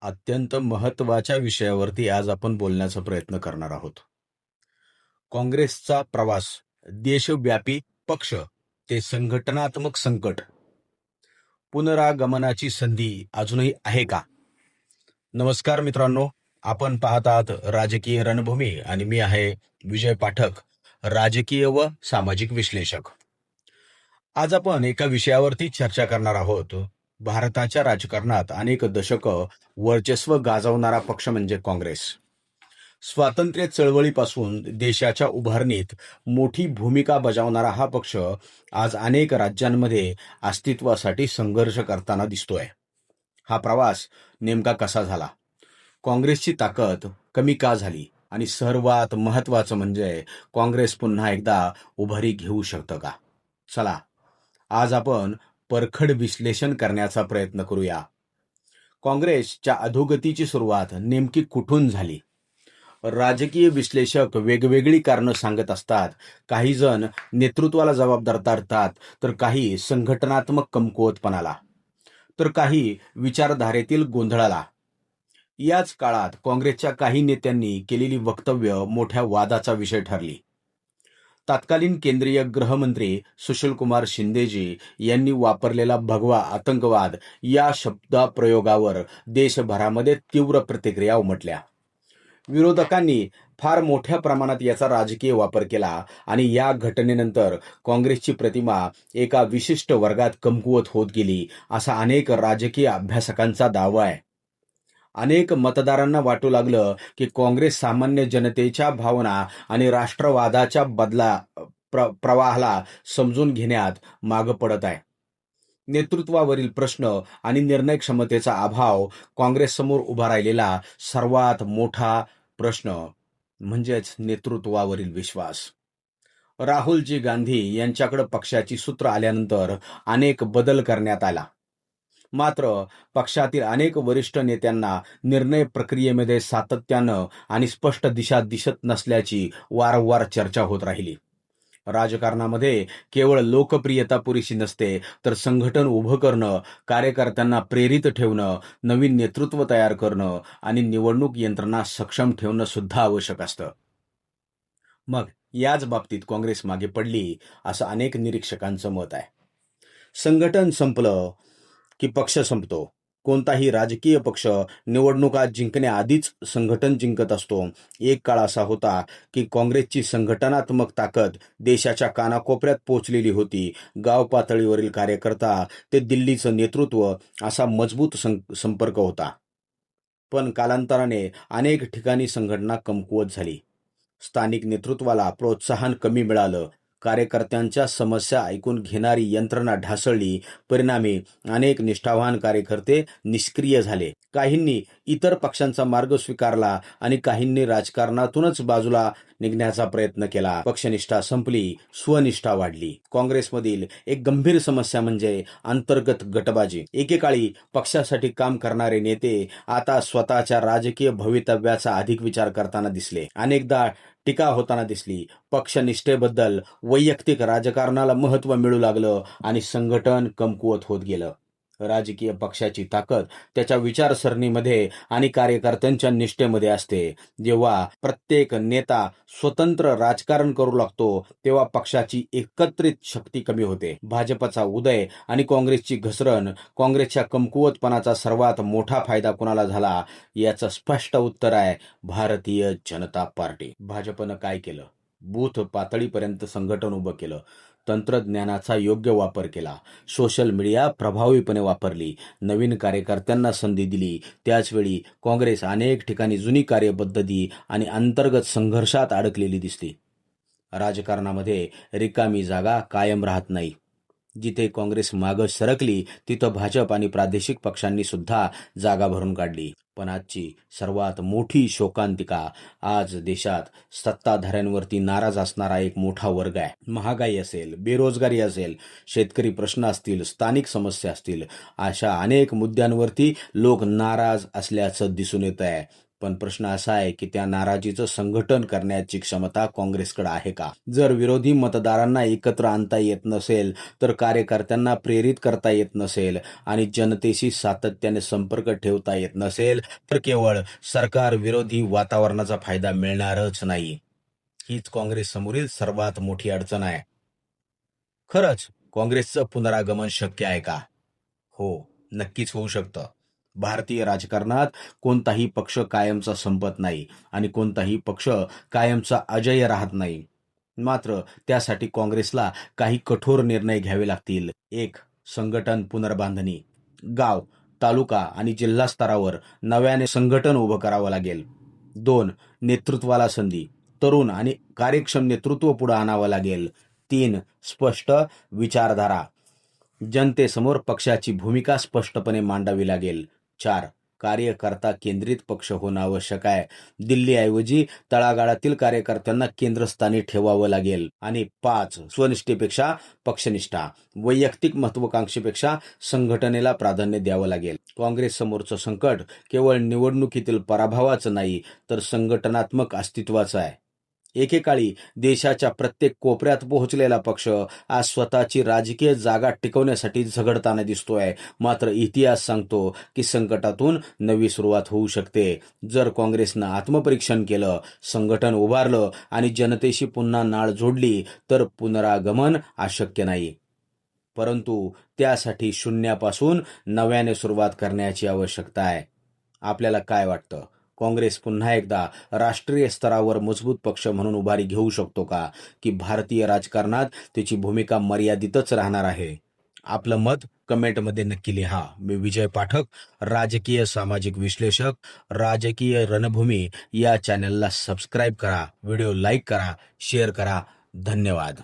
अत्यंत महत्त्वाच्या विषयावरती आज आपण बोलण्याचा प्रयत्न करणार आहोत. काँग्रेसचा प्रवास, देशव्यापी पक्ष ते संघटनात्मक संकट, पुनरागमनाची संधी अजूनही आहे का? नमस्कार मित्रांनो, आपण पाहत आहात राजकीय रणभूमी आणि मी आहे विजय पाठक, राजकीय व सामाजिक विश्लेषक. आज आपण एका विषयावरती चर्चा करणार आहोत. भारताच्या राजकारणात अनेक दशकं वर्चस्व गाजवणारा पक्ष म्हणजे काँग्रेस. स्वातंत्र्य चळवळीपासून देशाच्या उभारणीत मोठी भूमिका बजावणारा हा पक्ष आज अनेक राज्यांमध्ये अस्तित्वासाठी संघर्ष करताना दिसतोय. हा प्रवास नेमका कसा झाला? काँग्रेसची ताकद कमी का झाली? आणि सर्वात महत्वाचं म्हणजे काँग्रेस पुन्हा एकदा उभारी घेऊ शकतं का? चला, आज आपण परखड विश्लेषण करण्याचा प्रयत्न करूया. काँग्रेसच्या अधोगतीची सुरुवात नेमकी कुठून झाली? राजकीय विश्लेषक वेगवेगळी कारणं सांगत असतात. काही जण नेतृत्वाला जबाबदार धरतात, तर काही संघटनात्मक कमकुवतपणाला, तर काही विचारधारेतील गोंधळाला. याच काळात काँग्रेसच्या काही नेत्यांनी केलेली वक्तव्य मोठ्या वादाचा विषय ठरली. तत्कालीन केंद्रीय गृहमंत्री सुशीलकुमार शिंदेजी यांनी वापरलेला भगवा आतंकवाद या शब्दप्रयोगावर देशभरामध्ये तीव्र प्रतिक्रिया उमटल्या. विरोधकांनी फार मोठ्या प्रमाणात याचा राजकीय वापर केला आणि या घटनेनंतर काँग्रेसची प्रतिमा एका विशिष्ट वर्गात कमकुवत होत गेली, असा अनेक राजकीय अभ्यासकांचा दावा आहे. अनेक मतदारांना वाटू लागलं की काँग्रेस सामान्य जनतेच्या भावना आणि राष्ट्रवादाच्या प्रवाहाला समजून घेण्यात मागं पडत आहे. नेतृत्वावरील प्रश्न आणि निर्णय क्षमतेचा अभाव काँग्रेससमोर उभा राहिलेला सर्वात मोठा प्रश्न म्हणजेच नेतृत्वावरील विश्वास. राहुलजी गांधी यांच्याकडे पक्षाची सूत्र आल्यानंतर अनेक बदल करण्यात आला. मात्र पक्षातील अनेक वरिष्ठ नेत्यांना निर्णय प्रक्रियेमध्ये सातत्यानं आणि स्पष्ट दिशा दिसत नसल्याची वारंवार चर्चा होत राहिली. राजकारणामध्ये केवळ लोकप्रियता पुरेशी नसते, तर संघटन उभं करणं, कार्यकर्त्यांना प्रेरित ठेवणं, नवीन नेतृत्व तयार करणं आणि निवडणूक यंत्रणा सक्षम ठेवणं सुद्धा आवश्यक असतं. मग याच बाबतीत काँग्रेस मागे पडली, असं अनेक निरीक्षकांचं मत आहे. संघटन संपलं की पक्ष संपतो. कोणताही राजकीय पक्ष निवडणुका जिंकण्याआधीच संघटन जिंकत असतो. एक काळ असा होता की काँग्रेसची संघटनात्मक ताकद देशाच्या कानाकोपऱ्यात पोहोचलेली होती. गाव पातळीवरील कार्यकर्ता ते दिल्लीचं नेतृत्व असा मजबूत संपर्क होता. पण कालांतराने अनेक ठिकाणी संघटना कमकुवत झाली. स्थानिक नेतृत्वाला प्रोत्साहन कमी मिळालं. कार्यकर्त्यांच्या समस्या ऐकून घेणारी यंत्रणा ढासळली. परिणामी अनेक निष्ठावान कार्यकर्ते निष्क्रिय झाले. काहींनी इतर पक्षांचा मार्ग स्वीकारला आणि काहींनी राजकारणातूनच बाजूला निघण्याचा प्रयत्न केला. पक्षनिष्ठा संपली, स्वनिष्ठा वाढली. काँग्रेसमधील एक गंभीर समस्या म्हणजे अंतर्गत गटबाजी. एकेकाळी पक्षासाठी काम करणारे नेते आता स्वतःच्या राजकीय भवितव्याचा अधिक विचार करताना दिसले. अनेकदा टीका होताना दिसली. पक्षनिष्ठेबद्दल वैयक्तिक राजकारणाला महत्त्व मिळू लागलं आणि संघटन कमकुवत होत गेलं. राजकीय पक्षाची ताकद त्याच्या विचारसरणीमध्ये आणि कार्यकर्त्यांच्या निष्ठेमध्ये असते. जेव्हा प्रत्येक नेता स्वतंत्र राजकारण करू लागतो, तेव्हा पक्षाची एकत्रित शक्ती कमी होते. भाजपचा उदय आणि काँग्रेसची घसरण, काँग्रेसच्या कमकुवतपणाचा सर्वात मोठा फायदा कुणाला झाला? याचं स्पष्ट उत्तर आहे भारतीय जनता पार्टी. भाजपनं काय केलं? बूथ पातळीपर्यंत संघटन उभं केलं. तंत्रज्ञानाचा योग्य वापर केला. सोशल मीडिया प्रभावीपणे वापरली. नवीन कार्यकर्त्यांना संधी दिली. त्याचवेळी काँग्रेस अनेक ठिकाणी जुनी कार्यपद्धती आणि अंतर्गत संघर्षात अडकलेली दिसली. राजकारणामध्ये रिकामी जागा कायम राहत नाही. जिथे काँग्रेस मागं सरकली, तिथं भाजप आणि प्रादेशिक पक्षांनी सुद्धा जागा भरून काढली. पण आजची सर्वात मोठी शोकांतिका, आज देशात सत्ताधाऱ्यांवरती नाराज असणारा एक मोठा वर्ग आहे. महागाई असेल, बेरोजगारी असेल, शेतकरी प्रश्न असतील, स्थानिक समस्या असतील, अशा अनेक मुद्द्यांवरती लोक नाराज असल्याचं दिसून येत आहे. पण प्रश्न असा आहे की त्या नाराजीचं संघटन करण्याची क्षमता काँग्रेसकडे आहे का? जर विरोधी मतदारांना एकत्र आणता येत नसेल, तर कार्यकर्त्यांना प्रेरित करता येत नसेल आणि जनतेशी सातत्याने संपर्क ठेवता येत नसेल, तर केवळ सरकार विरोधी वातावरणाचा फायदा मिळणारच नाही. हीच काँग्रेस समोरील सर्वात मोठी अडचण आहे. खरंच काँग्रेसचं पुनरागमन शक्य आहे का? हो, नक्कीच होऊ शकतं. भारतीय राजकारणात कोणताही पक्ष कायमचा संपत नाही आणि कोणताही पक्ष कायमचा अजय राहत नाही. मात्र त्यासाठी काँग्रेसला काही कठोर निर्णय घ्यावे लागतील. 1. संघटन पुनर्बांधणी. गाव, तालुका आणि जिल्हा स्तरावर नव्याने संघटन उभं करावं लागेल. 2. नेतृत्वाला संधी. तरुण आणि कार्यक्षम नेतृत्व पुढे आणावं लागेल. 3. स्पष्ट विचारधारा. जनतेसमोर पक्षाची भूमिका स्पष्टपणे मांडावी लागेल. 4. कार्यकर्ता केंद्रित पक्ष होणं आवश्यक आहे. दिल्लीऐवजी तळागाळातील कार्यकर्त्यांना केंद्रस्थानी ठेवावं लागेल. आणि 5. स्वनिष्ठेपेक्षा पक्षनिष्ठा. वैयक्तिक महत्वाकांक्षेपेक्षा संघटनेला प्राधान्य द्यावं लागेल. काँग्रेस समोरचं संकट केवळ निवडणुकीतील पराभवाचं नाही, तर संघटनात्मक अस्तित्वाचं आहे. एकेकाळी देशाच्या प्रत्येक कोपऱ्यात पोहोचलेला पक्ष आज स्वतःची राजकीय जागा टिकवण्यासाठी झगडताना दिसतोय. मात्र इतिहास सांगतो की संकटातून नवी सुरुवात होऊ शकते. जर काँग्रेसनं आत्मपरीक्षण केलं, संघटन उभारलं आणि जनतेशी पुन्हा नाळ जोडली, तर पुनरागमन अशक्य नाही. परंतु त्यासाठी शून्यापासून नव्याने सुरुवात करण्याची आवश्यकता आहे. आपल्याला काय वाटतं? काँग्रेस पुन्हा एकदा राष्ट्रीय स्तरावर मजबूत पक्ष म्हणून उभारी घेऊ शकतो का? की भारतीय राजकारणात त्याची भूमिका मर्यादितच राहणार आहे? आपलं मत कमेंटमध्ये नक्की लिहा. मी विजय पाठक, राजकीय सामाजिक विश्लेषक. राजकीय रणभूमी या चॅनलला सबस्क्राईब करा, व्हिडिओ लाईक करा, शेअर करा. धन्यवाद.